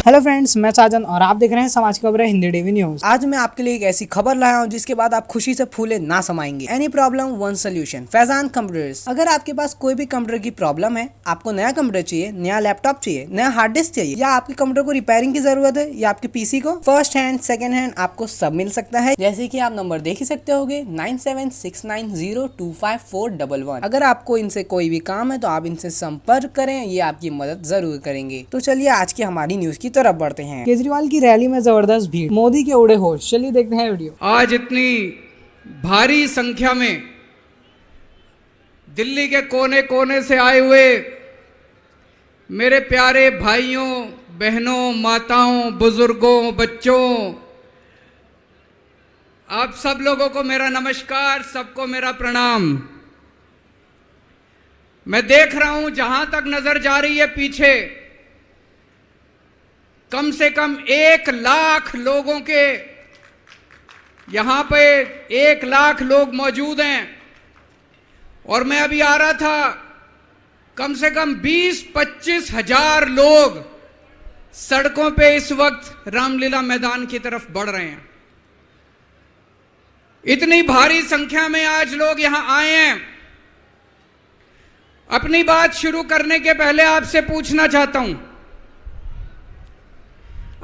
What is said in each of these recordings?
Hello friends, मैं साजन और आप देख रहे हैं समाज की खबरें हिंदी टीवी न्यूज। आज मैं आपके लिए एक ऐसी खबर लाया हूं जिसके बाद आप खुशी से फूले ना समाएंगे। Any problem one solution, Faizan computers. अगर आपके पास कोई भी कंप्यूटर की प्रॉब्लम है, आपको नया कंप्यूटर चाहिए, नया लैपटॉप चाहिए, नया हार्ड डिस्क चाहिए, या आपके कंप्यूटर को रिपेयरिंग की जरूरत है, या आपके पीसी को, फर्स्ट हैंड सेकंड हैंड आपको सब मिल सकता है। जैसे कि आप नंबर देख ही सकते होगे 9769025411। अगर आपको इनसे कोई भी काम है तो आप इनसे संपर्क करें, ये आपकी मदद जरूर करेंगे। तो चलिए आज की हमारी न्यूज की तरफ बढ़ते हैं। केजरीवाल की रैली में जबरदस्त भीड़, मोदी के उड़े होश। चलिए देखते हैं वीडियो। आज इतनी भारी संख्या में दिल्ली के कोने कोने से आए हुए मेरे प्यारे भाइयों, बहनों, माताओं, बुजुर्गों, बच्चों, आप सब लोगों को मेरा नमस्कार, सबको मेरा प्रणाम। मैं देख रहा हूं जहां तक नजर जा रही है पीछे कम से कम 1 लाख लोगों के, यहां पे 1 लाख लोग मौजूद हैं। और मैं अभी आ रहा था, कम से कम 20-25 हजार लोग सड़कों पे इस वक्त रामलीला मैदान की तरफ बढ़ रहे हैं। इतनी भारी संख्या में आज लोग यहां आए हैं। अपनी बात शुरू करने के पहले आपसे पूछना चाहता हूं,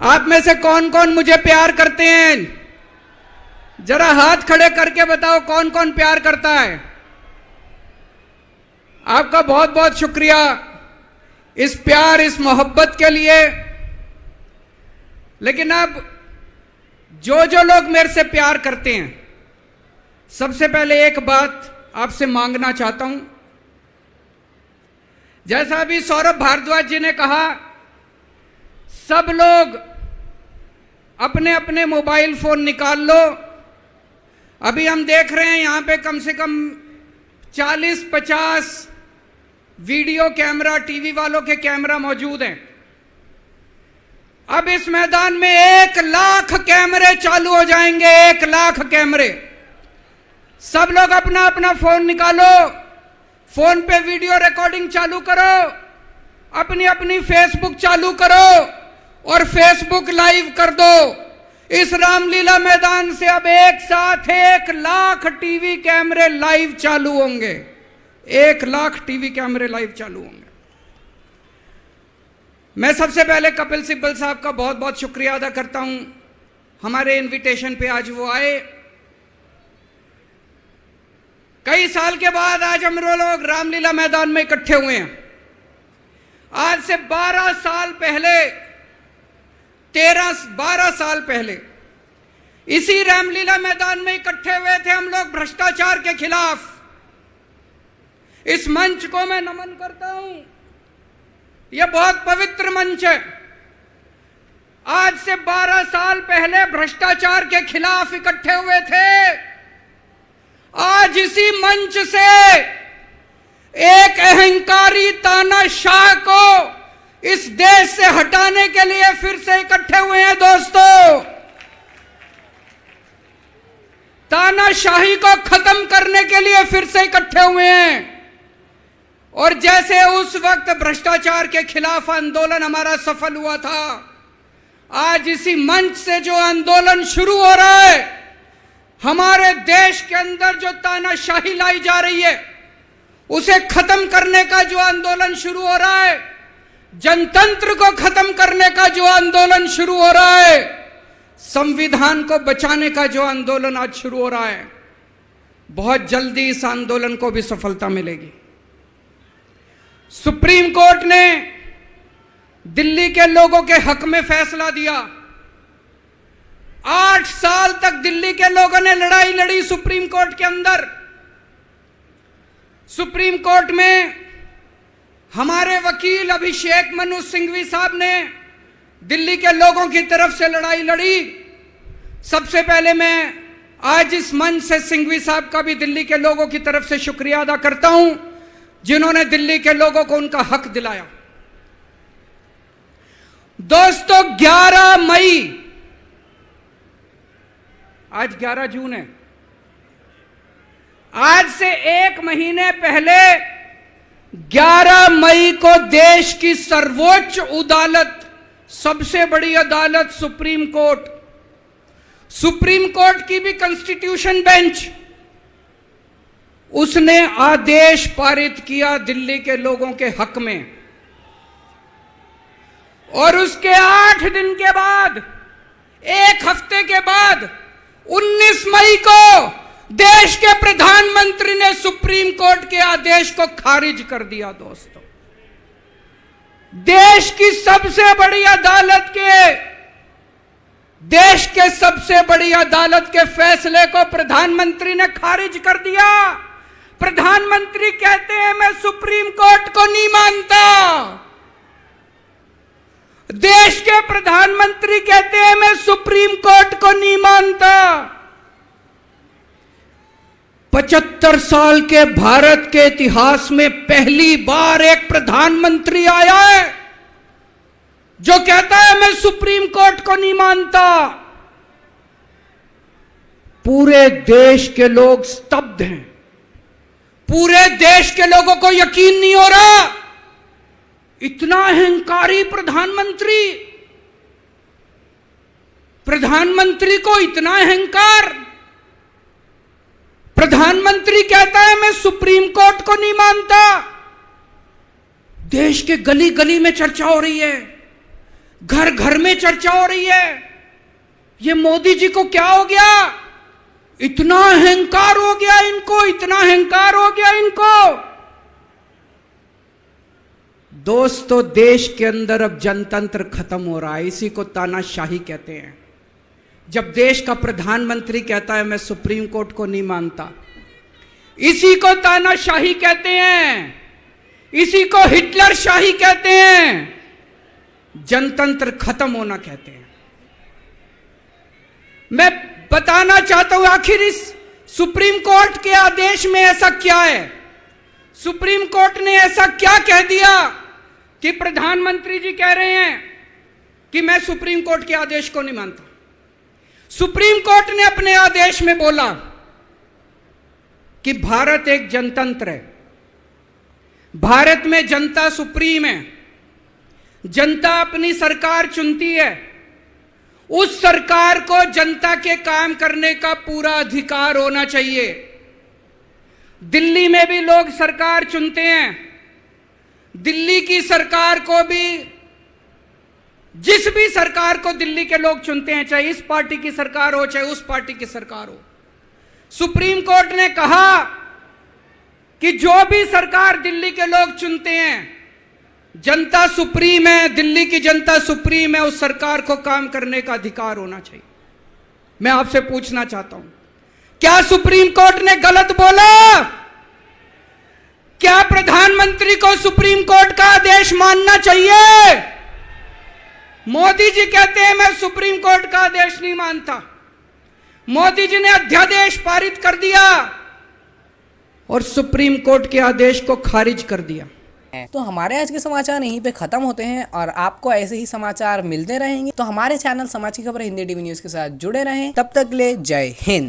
आप में से कौन कौन मुझे प्यार करते हैं? जरा हाथ खड़े करके बताओ कौन कौन प्यार करता है। आपका बहुत बहुत शुक्रिया इस प्यार, इस मोहब्बत के लिए। लेकिन अब जो लोग मेरे से प्यार करते हैं, सबसे पहले एक बात आपसे मांगना चाहता हूं। जैसा अभी सौरभ भारद्वाज जी ने कहा, सब लोग अपने अपने मोबाइल फोन निकाल लो। अभी हम देख रहे हैं यहां पे कम से कम 40-50 वीडियो कैमरा, टीवी वालों के कैमरा मौजूद हैं। अब इस मैदान में 1 लाख कैमरे चालू हो जाएंगे, 1 लाख कैमरे। सब लोग अपना अपना फोन निकालो, फोन पे वीडियो रिकॉर्डिंग चालू करो, अपनी अपनी फेसबुक चालू करो और फेसबुक लाइव कर दो। इस रामलीला मैदान से अब एक साथ 1 लाख टीवी कैमरे लाइव चालू होंगे। 1 लाख टीवी कैमरे लाइव चालू होंगे। मैं सबसे पहले कपिल सिब्बल साहब का बहुत बहुत शुक्रिया अदा करता हूं। हमारे इनविटेशन पे आज वो आए। कई साल के बाद आज हम लोग रामलीला मैदान में इकट्ठे हुए हैं। आज से 12 साल पहले, 12 साल पहले इसी रामलीला मैदान में इकट्ठे हुए थे हम लोग भ्रष्टाचार के खिलाफ। इस मंच को मैं नमन करता हूं, यह बहुत पवित्र मंच है। आज से 12 साल पहले भ्रष्टाचार के खिलाफ इकट्ठे हुए थे। आज इसी मंच से एक अहंकारी तानाशाह को इस देश से हटाने के लिए फिर से इकट्ठे हुए हैं। दोस्तों, तानाशाही को खत्म करने के लिए फिर से इकट्ठे हुए हैं। और जैसे उस वक्त भ्रष्टाचार के खिलाफ आंदोलन हमारा सफल हुआ था, आज इसी मंच से जो आंदोलन शुरू हो रहा है, हमारे देश के अंदर जो तानाशाही लाई जा रही है, उसे खत्म करने का जो आंदोलन शुरू हो रहा है, जनतंत्र को खत्म करने का जो आंदोलन शुरू हो रहा है, संविधान को बचाने का जो आंदोलन आज शुरू हो रहा है, बहुत जल्दी इस आंदोलन को भी सफलता मिलेगी। सुप्रीम कोर्ट ने दिल्ली के लोगों के हक में फैसला दिया। 8 साल तक दिल्ली के लोगों ने लड़ाई लड़ी सुप्रीम कोर्ट के अंदर। सुप्रीम कोर्ट में हमारे वकील अभिषेक मनु सिंघवी साहब ने दिल्ली के लोगों की तरफ से लड़ाई लड़ी। सबसे पहले मैं आज इस मंच से सिंघवी साहब का भी दिल्ली के लोगों की तरफ से शुक्रिया अदा करता हूं, जिन्होंने दिल्ली के लोगों को उनका हक दिलाया। दोस्तों, 11 मई, आज 11 जून है, आज से 1 महीने पहले 11 मई को देश की सर्वोच्च अदालत सबसे बड़ी अदालत सुप्रीम कोर्ट, सुप्रीम कोर्ट की भी कॉन्स्टिट्यूशन बेंच, उसने आदेश पारित किया दिल्ली के लोगों के हक में, और उसके 8 दिन के बाद, 1 हफ्ते के बाद 19 मई को देश के प्रधानमंत्री ने सुप्रीम कोर्ट के आदेश को खारिज कर दिया। दोस्तों, देश की सबसे बड़ी अदालत के फैसले को प्रधानमंत्री ने खारिज कर दिया। प्रधानमंत्री कहते हैं मैं सुप्रीम कोर्ट को नहीं मानता। देश के प्रधानमंत्री कहते हैं मैं सुप्रीम कोर्ट को नहीं मानता। 75 साल के भारत के इतिहास में पहली बार एक प्रधानमंत्री आया है जो कहता है मैं सुप्रीम कोर्ट को नहीं मानता। पूरे देश के लोग स्तब्ध हैं। पूरे देश के लोगों को यकीन नहीं हो रहा, इतना अहंकारी प्रधानमंत्री, प्रधानमंत्री को इतना अहंकार। प्रधानमंत्री कहता है मैं सुप्रीम कोर्ट को नहीं मानता। देश के गली गली में चर्चा हो रही है, घर घर में चर्चा हो रही है, ये मोदी जी को क्या हो गया, इतना अहंकार हो गया इनको, इतना अहंकार हो गया इनको। दोस्तों, देश के अंदर अब जनतंत्र खत्म हो रहा है, इसी को तानाशाही कहते हैं। जब देश का प्रधानमंत्री कहता है मैं सुप्रीम कोर्ट को नहीं मानता, इसी को तानाशाही कहते हैं, इसी को हिटलर शाही कहते हैं, जनतंत्र खत्म होना कहते हैं। मैं बताना चाहता हूं आखिर इस सुप्रीम कोर्ट के आदेश में ऐसा क्या है। सुप्रीम कोर्ट ने ऐसा क्या कह दिया कि प्रधानमंत्री जी कह रहे हैं कि मैं सुप्रीम कोर्ट के आदेश को नहीं मानता। सुप्रीम कोर्ट ने अपने आदेश में बोला कि भारत एक जनतंत्र है, भारत में जनता सुप्रीम है, जनता अपनी सरकार चुनती है, उस सरकार को जनता के काम करने का पूरा अधिकार होना चाहिए। दिल्ली में भी लोग सरकार चुनते हैं, दिल्ली की सरकार को भी, जिस भी सरकार को दिल्ली के लोग चुनते हैं, चाहे इस पार्टी की सरकार हो चाहे उस पार्टी की सरकार हो, सुप्रीम कोर्ट ने कहा कि जो भी सरकार दिल्ली के लोग चुनते हैं, जनता सुप्रीम है, दिल्ली की जनता सुप्रीम है, उस सरकार को काम करने का अधिकार होना चाहिए। मैं आपसे पूछना चाहता हूं, क्या सुप्रीम कोर्ट ने गलत बोला? क्या प्रधानमंत्री को सुप्रीम कोर्ट का आदेश मानना चाहिए? मोदी जी कहते हैं मैं सुप्रीम कोर्ट का आदेश नहीं मानता। मोदी जी ने अध्यादेश पारित कर दिया और सुप्रीम कोर्ट के आदेश को खारिज कर दिया। तो हमारे आज के समाचार यहीं पे खत्म होते हैं और आपको ऐसे ही समाचार मिलते रहेंगे। तो हमारे चैनल समाज की खबर हिंदी टीवी न्यूज़ के साथ जुड़े रहें। तब तक ले जय हिंद।